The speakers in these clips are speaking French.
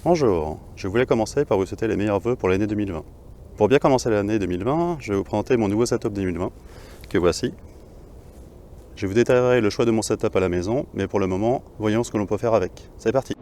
Bonjour, je voulais commencer par vous souhaiter les meilleurs vœux pour l'année 2020. Pour bien commencer l'année 2020, je vais vous présenter mon nouveau setup 2020, que voici. Je vous détaillerai le choix de mon setup à la maison, mais pour le moment, voyons ce que l'on peut faire avec. C'est parti!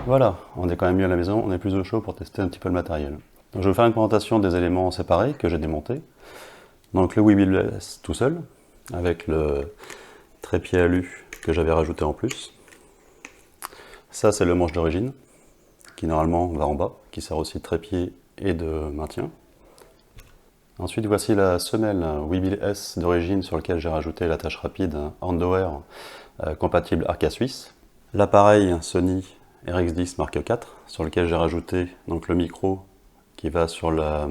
Voilà, on est quand même mieux à la maison, on est plus au chaud pour tester un petit peu le matériel. Donc je vais vous faire une présentation des éléments séparés que j'ai démontés. Donc le Weebill S tout seul, avec le trépied alu que j'avais rajouté en plus. Ça c'est le manche d'origine, qui normalement va en bas, qui sert aussi de trépied et de maintien. Ensuite voici la semelle Weebill S d'origine sur laquelle j'ai rajouté l'attache rapide Handover compatible Arca Suisse. L'appareil Sony RX10 Mark IV sur lequel j'ai rajouté donc le micro qui va sur la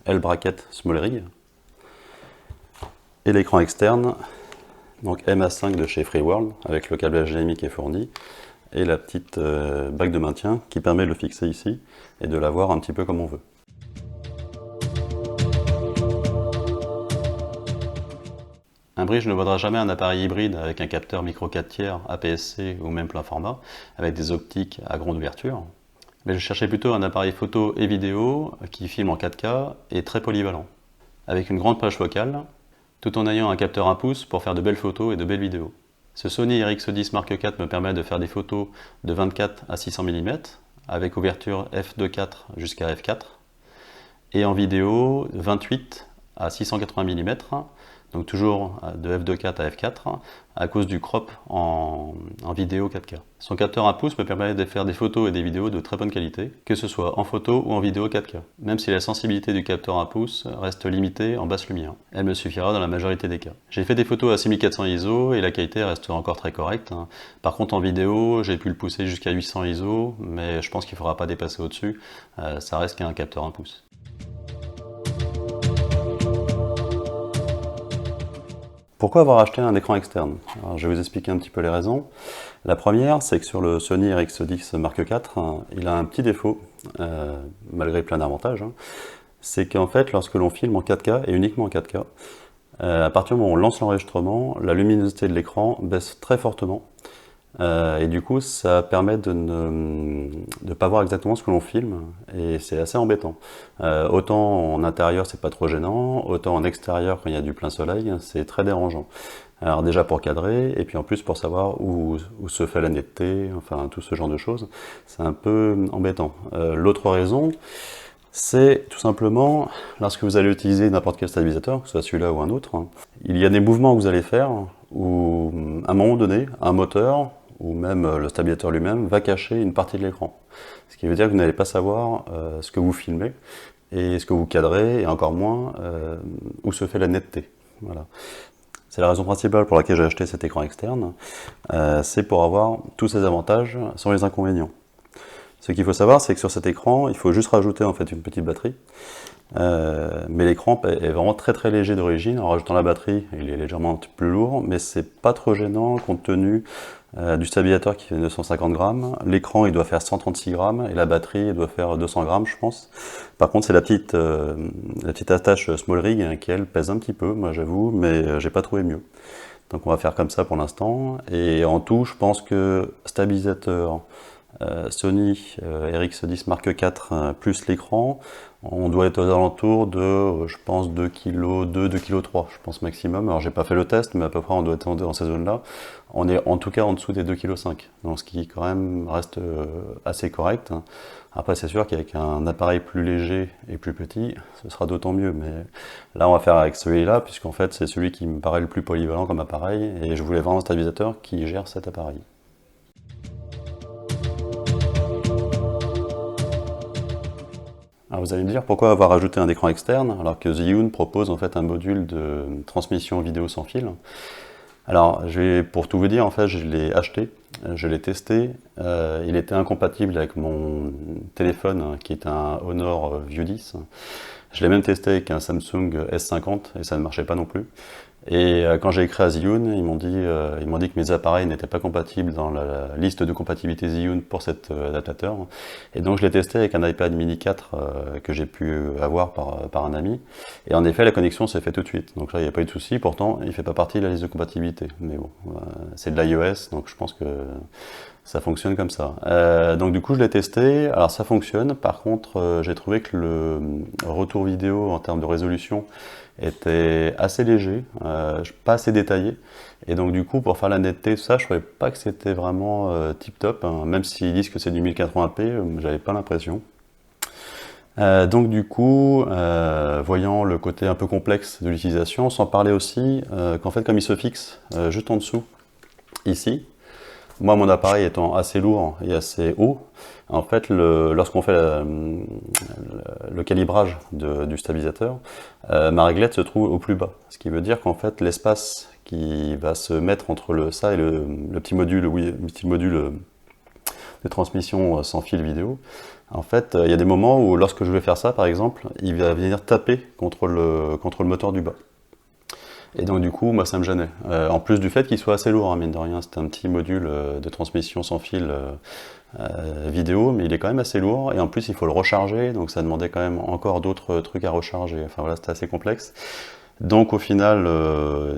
L-bracket Small Rig et l'écran externe donc MA5 de chez Freeworld avec le câblage HDMI qui est fourni et la petite bague de maintien qui permet de le fixer ici et de l'avoir un petit peu comme on veut. Un bridge ne vaudra jamais un appareil hybride avec un capteur micro 4 tiers, APS-C ou même plein format, avec des optiques à grande ouverture. Mais je cherchais plutôt un appareil photo et vidéo qui filme en 4K et très polyvalent, avec une grande plage focale, tout en ayant un capteur 1 pouce pour faire de belles photos et de belles vidéos. Ce Sony RX10 Mark IV me permet de faire des photos de 24 à 600 mm, avec ouverture f2.4 jusqu'à f4, et en vidéo 28 à 680 mm, donc toujours de f2.4 à f4, à cause du crop en vidéo 4K. Son capteur 1 pouce me permet de faire des photos et des vidéos de très bonne qualité, que ce soit en photo ou en vidéo 4K, même si la sensibilité du capteur 1 pouce reste limitée en basse lumière. Elle me suffira dans la majorité des cas. J'ai fait des photos à 6400 ISO et la qualité reste encore très correcte. Par contre en vidéo, j'ai pu le pousser jusqu'à 800 ISO, mais je pense qu'il ne faudra pas dépasser au-dessus, ça reste qu'un capteur 1 pouce. Pourquoi avoir acheté un écran externe? Alors, je vais vous expliquer un petit peu les raisons. La première, c'est que sur le Sony RX10 Mark IV, il a un petit défaut, malgré plein d'avantages. C'est qu'en fait, lorsque l'on filme en 4K, et uniquement en 4K, à partir du moment où on lance l'enregistrement, la luminosité de l'écran baisse très fortement. Et du coup, ça permet de ne pas voir exactement ce que l'on filme, et c'est assez embêtant. Autant en intérieur, c'est pas trop gênant, autant en extérieur, quand il y a du plein soleil, c'est très dérangeant. Alors déjà pour cadrer, et puis en plus pour savoir où se fait la netteté, enfin tout ce genre de choses, c'est un peu embêtant. L'autre raison, c'est tout simplement, lorsque vous allez utiliser n'importe quel stabilisateur, que ce soit celui-là ou un autre, il y a des mouvements que vous allez faire, où à un moment donné, un moteur, ou même le stabilisateur lui-même, va cacher une partie de l'écran. Ce qui veut dire que vous n'allez pas savoir ce que vous filmez, et ce que vous cadrez, et encore moins où se fait la netteté. Voilà. C'est la raison principale pour laquelle j'ai acheté cet écran externe, c'est pour avoir tous ces avantages sans les inconvénients. Ce qu'il faut savoir, c'est que sur cet écran, il faut juste rajouter en fait une petite batterie, mais l'écran est vraiment très très léger d'origine. En rajoutant la batterie, il est légèrement plus lourd, mais c'est pas trop gênant compte tenu du stabilisateur qui fait 250 grammes. L'écran il doit faire 136 grammes et la batterie elle doit faire 200 grammes je pense. Par contre c'est la petite attache Small Rig qui elle pèse un petit peu, moi j'avoue, mais j'ai pas trouvé mieux. Donc on va faire comme ça pour l'instant. Et en tout, je pense que stabilisateur, Sony RX10 Mark IV plus l'écran, on doit être aux alentours de, je pense, 2 kg, 2 kg 3, je pense maximum. Alors j'ai pas fait le test, mais à peu près on doit être dans ces zones-là. On est en tout cas en dessous des 2 kg 5, donc ce qui quand même reste assez correct. Après c'est sûr qu'avec un appareil plus léger et plus petit, ce sera d'autant mieux. Mais là on va faire avec celui-là, puisqu'en fait c'est celui qui me paraît le plus polyvalent comme appareil, et je voulais vraiment un stabilisateur qui gère cet appareil. Alors vous allez me dire pourquoi avoir ajouté un écran externe alors que Zhiyun propose en fait un module de transmission vidéo sans fil. Alors pour tout vous dire, en fait je l'ai acheté, je l'ai testé, il était incompatible avec mon téléphone qui est un Honor View 10. Je l'ai même testé avec un Samsung S50 et ça ne marchait pas non plus. Et quand j'ai écrit à Zhiyun, ils m'ont dit que mes appareils n'étaient pas compatibles dans la liste de compatibilité Zhiyun pour cet adaptateur. Et donc je l'ai testé avec un iPad mini 4 que j'ai pu avoir par un ami. Et en effet, la connexion s'est faite tout de suite. Donc là, il n'y a pas eu de souci. Pourtant, il ne fait pas partie de la liste de compatibilité. Mais bon, c'est de l'iOS, donc je pense que ça fonctionne comme ça. Donc du coup, je l'ai testé. Alors ça fonctionne. Par contre, j'ai trouvé que le retour vidéo en termes de résolution était assez léger, pas assez détaillé. Et donc du coup, pour faire la netteté, tout ça, je trouvais pas que c'était vraiment tip top. Hein. Même s'ils disent que c'est du 1080p, j'avais pas l'impression. Donc du coup, voyant le côté un peu complexe de l'utilisation, sans parler aussi qu'en fait, comme il se fixe juste en dessous, ici, moi, mon appareil étant assez lourd et assez haut, en fait, lorsqu'on fait le calibrage du stabilisateur, ma réglette se trouve au plus bas. Ce qui veut dire qu'en fait, l'espace qui va se mettre entre ça et le petit module, de transmission sans fil vidéo, en fait, il y a des moments où, lorsque je vais faire ça, par exemple, il va venir taper contre le moteur du bas. Et donc du coup, moi ça me gênait. En plus du fait qu'il soit assez lourd, hein, mine de rien, c'est un petit module de transmission sans fil vidéo, mais il est quand même assez lourd, et en plus il faut le recharger, donc ça demandait quand même encore d'autres trucs à recharger. Enfin voilà, c'était assez complexe. Donc au final,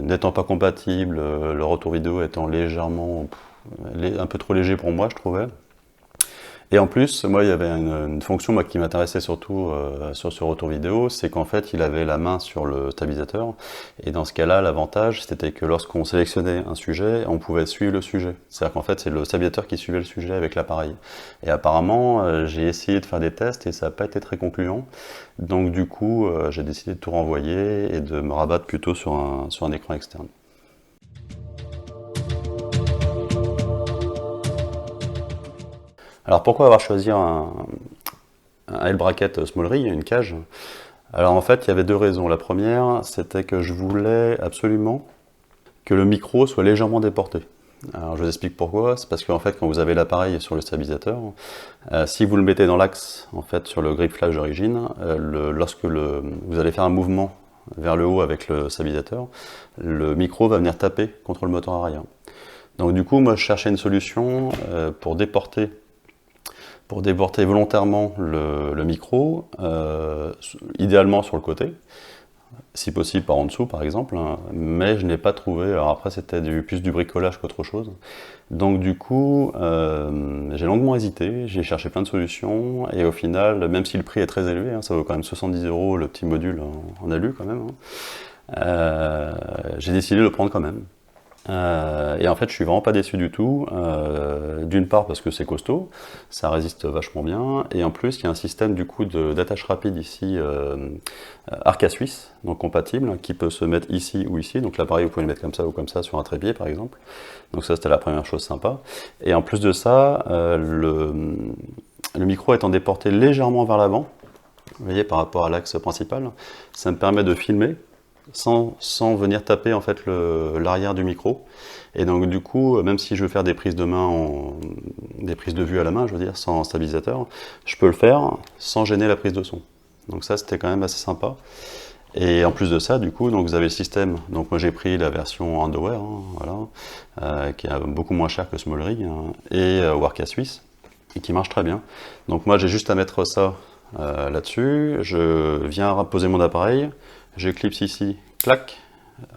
n'étant pas compatible, le retour vidéo étant légèrement, un peu trop léger pour moi, je trouvais. Et en plus, moi, il y avait une fonction qui m'intéressait surtout sur ce retour vidéo, c'est qu'en fait, il avait la main sur le stabilisateur. Et dans ce cas-là, l'avantage, c'était que lorsqu'on sélectionnait un sujet, on pouvait suivre le sujet. C'est-à-dire qu'en fait, c'est le stabilisateur qui suivait le sujet avec l'appareil. Et apparemment, j'ai essayé de faire des tests et ça n'a pas été très concluant. Donc du coup, j'ai décidé de tout renvoyer et de me rabattre plutôt sur un écran externe. Alors pourquoi avoir choisi un L-bracket small rig, une cage? Alors en fait, il y avait deux raisons. La première, c'était que je voulais absolument que le micro soit légèrement déporté. Alors je vous explique pourquoi. C'est parce qu'en fait, quand vous avez l'appareil sur le stabilisateur, si vous le mettez dans l'axe, en fait, sur le grip flash d'origine, lorsque vous allez faire un mouvement vers le haut avec le stabilisateur, le micro va venir taper contre le moteur arrière. Donc du coup, moi, je cherchais une solution pour déporter volontairement le micro, idéalement sur le côté, si possible par en dessous par exemple, hein, mais je n'ai pas trouvé. Alors après c'était plus du bricolage qu'autre chose. Donc du coup j'ai longuement hésité, j'ai cherché plein de solutions et au final, même si le prix est très élevé, hein, ça vaut quand même 70 € le petit module en alu quand même, hein, j'ai décidé de le prendre quand même. Et en fait, je suis vraiment pas déçu du tout. D'une part parce que c'est costaud, ça résiste vachement bien, et en plus il y a un système du coup d'attache rapide ici, Arca Suisse, donc compatible, qui peut se mettre ici ou ici. Donc l'appareil vous pouvez le mettre comme ça ou comme ça sur un trépied par exemple. Donc ça c'était la première chose sympa. Et en plus de ça, le micro étant déporté légèrement vers l'avant, vous voyez par rapport à l'axe principal, ça me permet de filmer sans venir taper en fait l'arrière du micro. Et donc du coup, même si je veux faire des prises de main, des prises de vue à la main, je veux dire, sans stabilisateur, je peux le faire sans gêner la prise de son. Donc ça, c'était quand même assez sympa. Et en plus de ça, du coup, donc vous avez le système. Donc moi j'ai pris la version Underwear, hein, voilà, qui est beaucoup moins cher que Small Rig, hein, et Arca Suisse, et qui marche très bien. Donc moi j'ai juste à mettre ça là-dessus. Je viens poser mon appareil. Je clipse ici, clac,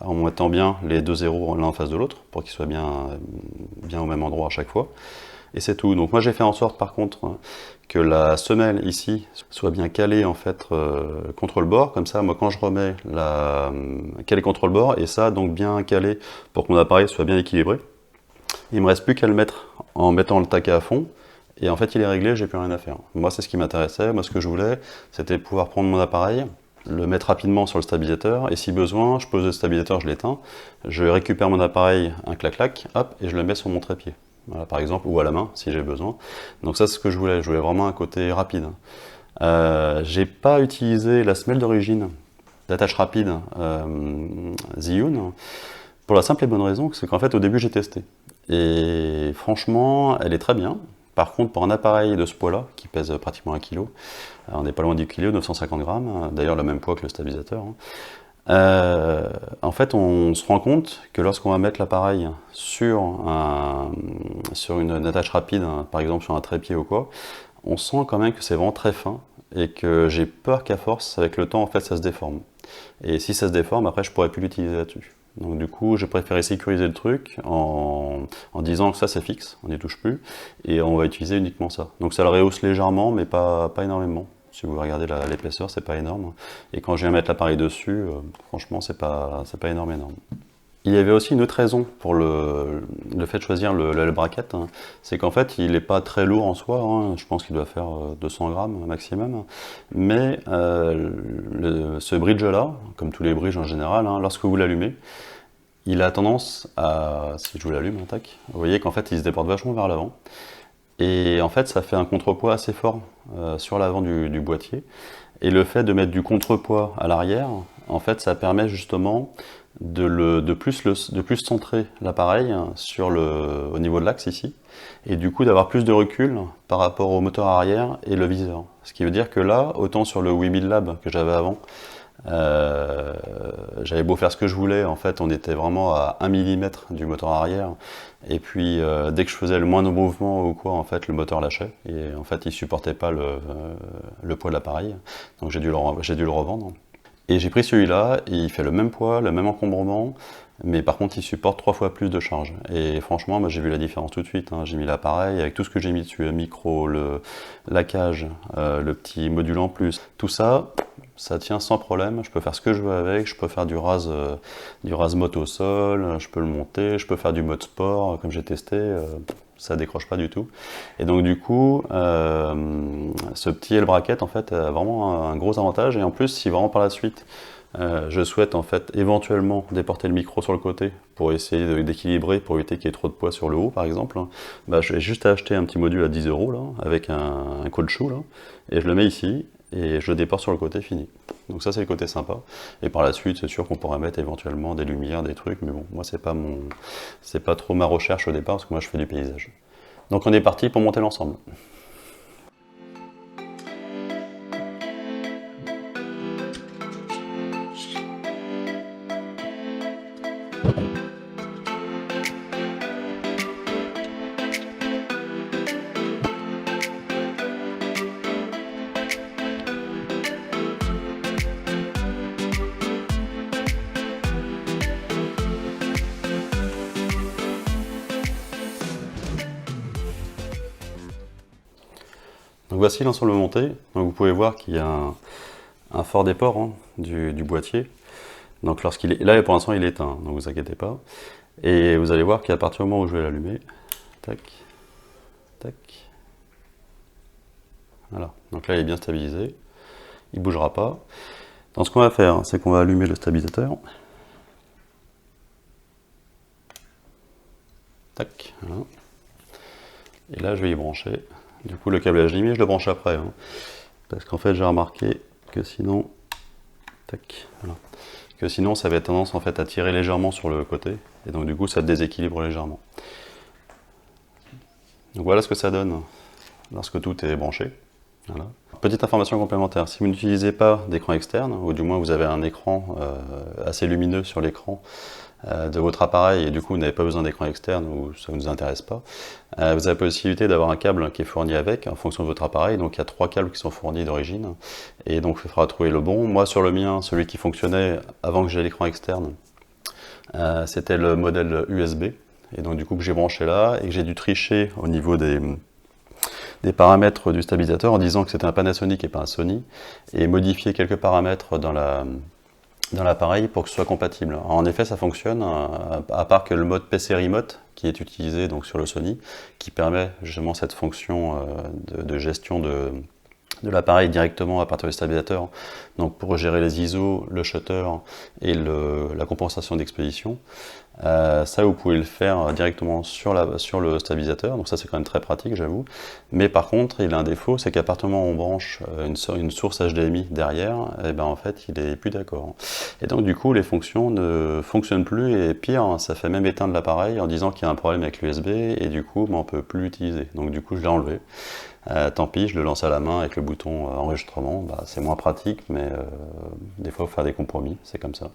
en mettant bien les deux zéros l'un en face de l'autre, pour qu'ils soient bien au même endroit à chaque fois. Et c'est tout. Donc moi j'ai fait en sorte par contre que la semelle ici soit bien calée en fait contre le bord. Comme ça, moi quand je remets calée contre le bord, et ça donc bien calé pour que mon appareil soit bien équilibré. Il me reste plus qu'à le mettre en mettant le taquet à fond. Et en fait il est réglé, j'ai plus rien à faire. Moi c'est ce qui m'intéressait. Moi ce que je voulais, c'était pouvoir prendre mon appareil, le mettre rapidement sur le stabilisateur, et si besoin, je pose le stabilisateur, je l'éteins, je récupère mon appareil, un clac-clac, hop, et je le mets sur mon trépied. Voilà, par exemple, ou à la main, si j'ai besoin. Donc ça, c'est ce que je voulais vraiment un côté rapide. J'ai pas utilisé la semelle d'origine d'attache rapide Zhiyun pour la simple et bonne raison, c'est qu'en fait au début j'ai testé. Et franchement, elle est très bien. Par contre, pour un appareil de ce poids-là, qui pèse pratiquement 1 kg, on n'est pas loin du kilo, 950 grammes, d'ailleurs le même poids que le stabilisateur, en fait, on se rend compte que lorsqu'on va mettre l'appareil sur une attache rapide, par exemple sur un trépied ou quoi, on sent quand même que c'est vraiment très fin et que j'ai peur qu'à force, avec le temps, en fait, ça se déforme. Et si ça se déforme, après, je pourrais plus l'utiliser là-dessus. Donc du coup, j'ai préféré sécuriser le truc en disant que ça c'est fixe, on n'y touche plus, et on va utiliser uniquement ça. Donc ça le rehausse légèrement, mais pas énormément. Si vous regardez l'épaisseur, c'est pas énorme. Et quand je viens mettre l'appareil dessus, franchement, c'est pas énorme. Il y avait aussi une autre raison pour le fait de choisir le bracket, hein. C'est qu'en fait, il n'est pas très lourd en soi, hein. Je pense qu'il doit faire 200 grammes maximum. Mais ce bridge-là, comme tous les bridges en général, hein, lorsque vous l'allumez, il a tendance à, si je vous l'allume, tac, vous voyez qu'en fait, il se déporte vachement vers l'avant. Et en fait, ça fait un contrepoids assez fort sur l'avant du boîtier. Et le fait de mettre du contrepoids à l'arrière, en fait, ça permet justement de plus centrer l'appareil au niveau de l'axe ici, et du coup d'avoir plus de recul par rapport au moteur arrière et le viseur. Ce qui veut dire que là, autant sur le Weebill Lab que j'avais avant, j'avais beau faire ce que je voulais, en fait on était vraiment à 1 mm du moteur arrière, et puis dès que je faisais le moindre mouvement ou quoi, en fait le moteur lâchait, et en fait il supportait pas le poids de l'appareil, donc j'ai dû le revendre. Et j'ai pris celui-là, il fait le même poids, le même encombrement, mais par contre il supporte 3 fois plus de charge. Et franchement, moi, j'ai vu la différence tout de suite, hein. J'ai mis l'appareil avec tout ce que j'ai mis dessus, le micro, la cage, le petit module en plus. Tout ça, ça tient sans problème, je peux faire ce que je veux avec, je peux faire du rase moto au sol, je peux le monter, je peux faire du mode sport, comme j'ai testé. Ça décroche pas du tout. Et donc du coup, ce petit L-bracket en fait a vraiment un gros avantage. Et en plus, si vraiment par la suite, je souhaite en fait éventuellement déporter le micro sur le côté pour essayer d'équilibrer, pour éviter qu'il y ait trop de poids sur le haut par exemple, bah, je vais juste acheter un petit module à 10 € là, avec un caoutchouc là, et je le mets ici, et je le déporte sur le côté, fini. Donc ça c'est le côté sympa. Et par la suite, c'est sûr qu'on pourra mettre éventuellement des lumières, des trucs, mais bon, moi c'est pas trop ma recherche au départ, parce que moi je fais du paysage. Donc on est parti pour monter l'ensemble. Donc voici l'ensemble monté. Donc vous pouvez voir qu'il y a un fort déport, hein, du boîtier. Donc lorsqu'il est là, pour l'instant il est éteint, donc vous inquiétez pas. Et vous allez voir qu'à partir du moment où je vais l'allumer, tac, tac, voilà. Donc là il est bien stabilisé, il bougera pas. Donc ce qu'on va faire, c'est qu'on va allumer le stabilisateur. Tac, voilà. Et là je vais y brancher. Du coup le câblage limé, je le branche après, hein, parce qu'en fait j'ai remarqué que sinon, tac, voilà, que sinon ça avait tendance en fait à tirer légèrement sur le côté, et donc du coup ça déséquilibre légèrement. Donc voilà ce que ça donne lorsque tout est branché. Voilà. Petite information complémentaire, si vous n'utilisez pas d'écran externe, ou du moins vous avez un écran assez lumineux sur l'écran de votre appareil, et du coup vous n'avez pas besoin d'écran externe ou ça ne vous intéresse pas, vous avez la possibilité d'avoir un câble qui est fourni avec en fonction de votre appareil. Donc il y a 3 câbles qui sont fournis d'origine, et donc il faudra trouver le bon. Moi sur le mien, celui qui fonctionnait avant que j'ai l'écran externe, c'était le modèle USB, et donc du coup que j'ai branché là, et que j'ai dû tricher au niveau des paramètres du stabilisateur en disant que c'était un Panasonic et pas un Sony, et modifier quelques paramètres dans l'appareil pour que ce soit compatible. Alors, en effet, ça fonctionne, à part que le mode PC Remote qui est utilisé donc sur le Sony, qui permet justement cette fonction de gestion de l'appareil directement à partir du stabilisateur, donc pour gérer les ISO, le shutter et la compensation d'exposition. Ça, vous pouvez le faire directement sur le stabilisateur, donc ça c'est quand même très pratique, j'avoue. Mais par contre, il a un défaut, c'est qu'à partir du moment où on branche une source HDMI derrière, et ben en fait, il est plus d'accord. Et donc du coup, les fonctions ne fonctionnent plus, et pire, ça fait même éteindre l'appareil en disant qu'il y a un problème avec l'USB, et du coup, ben, on peut plus l'utiliser. Donc du coup, je l'ai enlevé. Tant pis, je le lance à la main avec le bouton enregistrement, bah, c'est moins pratique, mais des fois, il faut faire des compromis, c'est comme ça.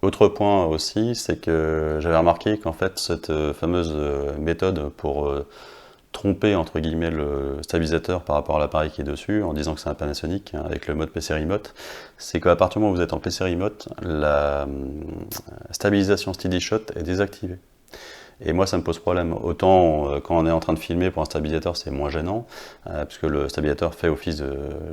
Autre point aussi, c'est que j'avais remarqué qu'en fait, cette fameuse méthode pour tromper entre guillemets le stabilisateur par rapport à l'appareil qui est dessus, en disant que c'est un Panasonic hein, avec le mode PC Remote, c'est qu'à partir du moment où vous êtes en PC Remote, la stabilisation Steady Shot est désactivée. Et moi, ça me pose problème. Autant quand on est en train de filmer pour un stabilisateur, c'est moins gênant, puisque le stabilisateur fait office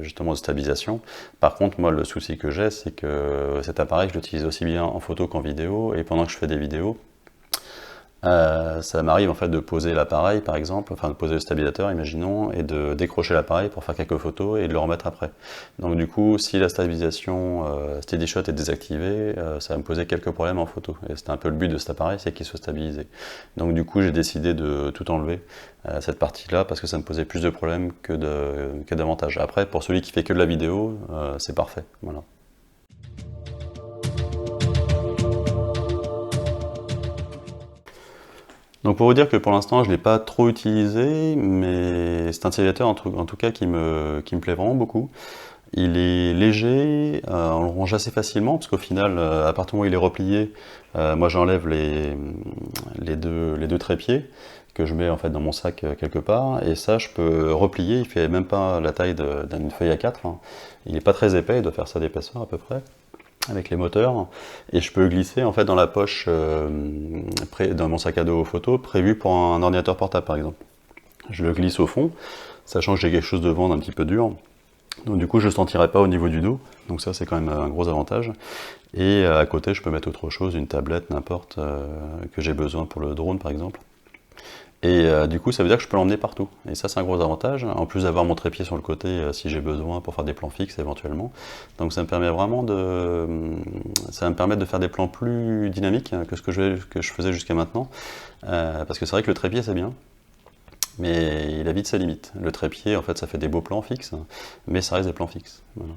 justement de stabilisation. Par contre, moi, le souci que j'ai, c'est que cet appareil, je l'utilise aussi bien en photo qu'en vidéo, et pendant que je fais des vidéos, ça m'arrive en fait de poser l'appareil par exemple, enfin de poser le stabilisateur imaginons, et de décrocher l'appareil pour faire quelques photos et de le remettre après. Donc du coup, si la stabilisation Steady Shot est désactivée, ça va me poser quelques problèmes en photo. Et c'était un peu le but de cet appareil, c'est qu'il soit stabilisé. Donc du coup, j'ai décidé de tout enlever, cette partie-là, parce que ça me posait plus de problèmes que d'avantages. Après, pour celui qui fait que de la vidéo, c'est parfait. Voilà. Donc pour vous dire que pour l'instant je ne l'ai pas trop utilisé, mais c'est un stabilisateur en tout cas qui me plaît vraiment beaucoup. Il est léger, on le range assez facilement, parce qu'au final, à partir du moment où il est replié, moi j'enlève les deux trépieds que je mets en fait dans mon sac quelque part, et ça je peux replier, il fait même pas la taille d'une feuille A4, hein. Il n'est pas très épais, il doit faire ça d'épaisseur à peu près avec les moteurs, et je peux le glisser en fait dans la poche dans mon sac à dos photo prévu pour un ordinateur portable par exemple. Je le glisse au fond, sachant que j'ai quelque chose devant d'un petit peu dur, donc du coup je ne sentirai pas au niveau du dos, donc ça c'est quand même un gros avantage. Et à côté je peux mettre autre chose, une tablette, n'importe, que j'ai besoin pour le drone par exemple. Et du coup, ça veut dire que je peux l'emmener partout. Et ça, c'est un gros avantage. En plus d'avoir mon trépied sur le côté, si j'ai besoin pour faire des plans fixes éventuellement. Donc ça me permet vraiment ça va me permettre de faire des plans plus dynamiques que ce que je faisais jusqu'à maintenant. Parce que c'est vrai que le trépied, c'est bien, mais il a vite ses limites. Le trépied, en fait, ça fait des beaux plans fixes, mais ça reste des plans fixes. Voilà.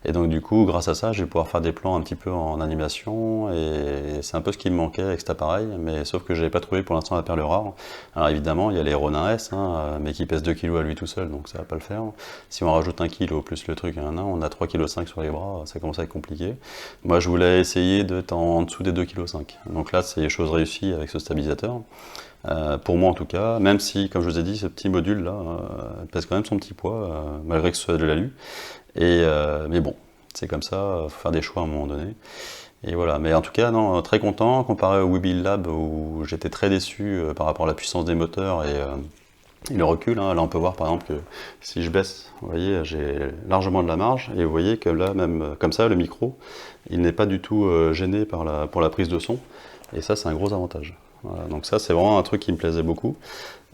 Et donc, du coup, grâce à ça, je vais pouvoir faire des plans un petit peu en animation, et c'est un peu ce qui me manquait avec cet appareil, mais sauf que je n'avais pas trouvé pour l'instant la perle rare. Alors évidemment, il y a les Ronin S, hein, mais qui pèse 2 kg à lui tout seul, donc ça va pas le faire. Si on rajoute 1 kg plus le truc à un an, on a 3,5 kg sur les bras, ça commence à être compliqué. Moi, je voulais essayer d'être en dessous des 2,5 kg. Donc là, c'est chose réussie avec ce stabilisateur. Pour moi en tout cas, même si, comme je vous ai dit, ce petit module là pèse quand même son petit poids, malgré que ce soit de l'alu. Mais bon, c'est comme ça, faut faire des choix à un moment donné. Et voilà, mais en tout cas, non, très content, comparé au Webuild Lab où j'étais très déçu par rapport à la puissance des moteurs et le recul. Hein. Là, on peut voir par exemple que si je baisse, vous voyez, j'ai largement de la marge, et vous voyez que là, même comme ça, le micro, il n'est pas du tout gêné pour la prise de son, et ça, c'est un gros avantage. Voilà, donc ça c'est vraiment un truc qui me plaisait beaucoup,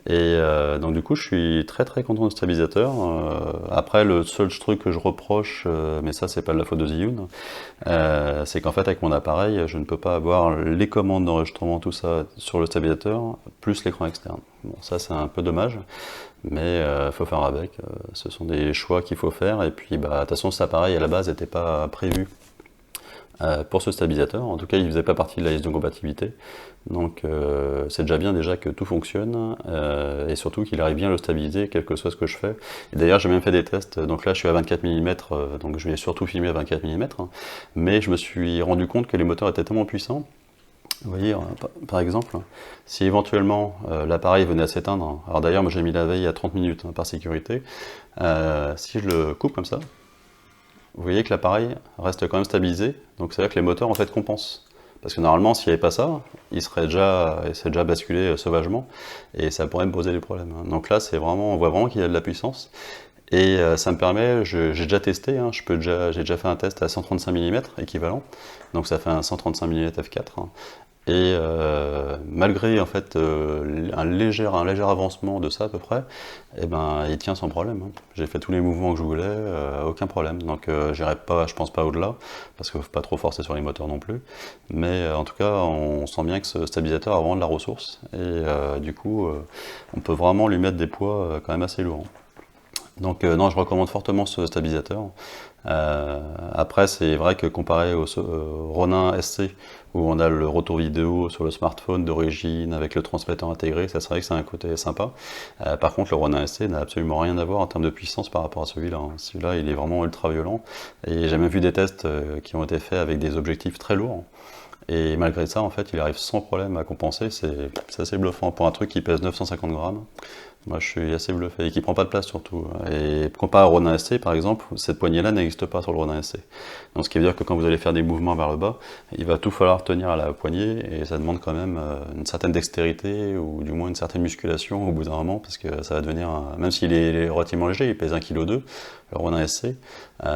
et donc du coup je suis très très content de ce stabilisateur. Après le seul truc que je reproche, mais ça c'est pas de la faute de Zhiyun, c'est qu'en fait avec mon appareil je ne peux pas avoir les commandes d'enregistrement tout ça sur le stabilisateur plus l'écran externe. Bon, ça c'est un peu dommage, mais faut faire avec, ce sont des choix qu'il faut faire, et puis bah de toute façon cet appareil à la base n'était pas prévu pour ce stabilisateur. En tout cas, il ne faisait pas partie de la liste de compatibilité. Donc c'est déjà que tout fonctionne, et surtout qu'il arrive bien à le stabiliser quel que soit ce que je fais. Et d'ailleurs j'ai même fait des tests, donc là je suis à 24 mm, donc je vais surtout filmer à 24 mm, mais je me suis rendu compte que les moteurs étaient tellement puissants. Vous voyez, par exemple, si éventuellement l'appareil venait à s'éteindre, alors d'ailleurs moi j'ai mis la veille à 30 minutes par sécurité, si je le coupe comme ça, vous voyez que l'appareil reste quand même stabilisé, donc c'est-à-dire que les moteurs en fait compensent. Parce que normalement, s'il n'y avait pas ça, il serait déjà basculé sauvagement, et ça pourrait me poser des problèmes. Donc là, on voit vraiment qu'il y a de la puissance, Et ça me permet, j'ai déjà testé, hein, j'ai déjà fait un test à 135 mm équivalent, donc ça fait un 135 mm f4. Et malgré en fait un léger avancement de ça à peu près, eh ben, il tient sans problème, hein. J'ai fait tous les mouvements que je voulais, aucun problème. Donc j'irai pas, je pense pas au-delà, parce qu'il ne faut pas trop forcer sur les moteurs non plus. Mais en tout cas, on sent bien que ce stabilisateur a vraiment de la ressource. Et du coup, on peut vraiment lui mettre des poids quand même assez lourds. Donc non, je recommande fortement ce stabilisateur. Après, c'est vrai que comparé au Ronin SC, où on a le retour vidéo sur le smartphone d'origine avec le transmetteur intégré, ça c'est vrai que c'est un côté sympa. Par contre, le Ronin SC n'a absolument rien à voir en termes de puissance par rapport à celui-là, hein. Celui-là, il est vraiment ultra violent. Et j'ai même vu des tests qui ont été faits avec des objectifs très lourds. Et malgré ça, en fait, il arrive sans problème à compenser. C'est assez bluffant pour un truc qui pèse 950 grammes. Moi, je suis assez bluffé et qui prend pas de place surtout. Et comparé au Ronin SC, par exemple, cette poignée-là n'existe pas sur le Ronin SC. Donc, ce qui veut dire que quand vous allez faire des mouvements vers le bas, il va tout falloir tenir à la poignée et ça demande quand même une certaine dextérité ou du moins une certaine musculation au bout d'un moment parce que ça va devenir, même s'il est relativement léger, il pèse 1,2 kg, le Ronin SC,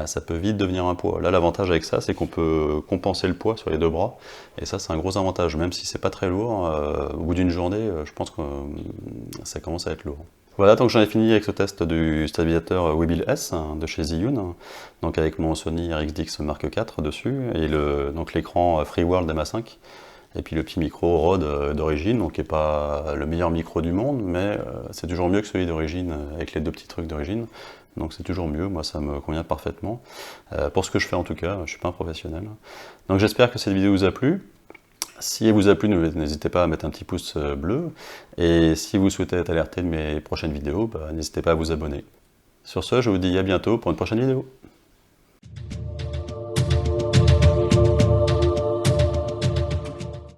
ça peut vite devenir un poids. Là, l'avantage avec ça, c'est qu'on peut compenser le poids sur les deux bras et ça, c'est un gros avantage. Même si c'est pas très lourd, au bout d'une journée, je pense que ça commence à être lourd. Voilà, donc j'en ai fini avec ce test du stabilisateur Webuild S hein, de chez Zhiyun, donc avec mon Sony RXDX Mark IV dessus, et donc l'écran FreeWorld MA5, et puis le petit micro Rode d'origine, donc qui n'est pas le meilleur micro du monde, mais c'est toujours mieux que celui d'origine, avec les deux petits trucs d'origine, donc c'est toujours mieux, moi ça me convient parfaitement, pour ce que je fais en tout cas, je ne suis pas un professionnel. Donc j'espère que cette vidéo vous a plu. Si elle vous a plu, n'hésitez pas à mettre un petit pouce bleu. Et si vous souhaitez être alerté de mes prochaines vidéos, n'hésitez pas à vous abonner. Sur ce, je vous dis à bientôt pour une prochaine vidéo.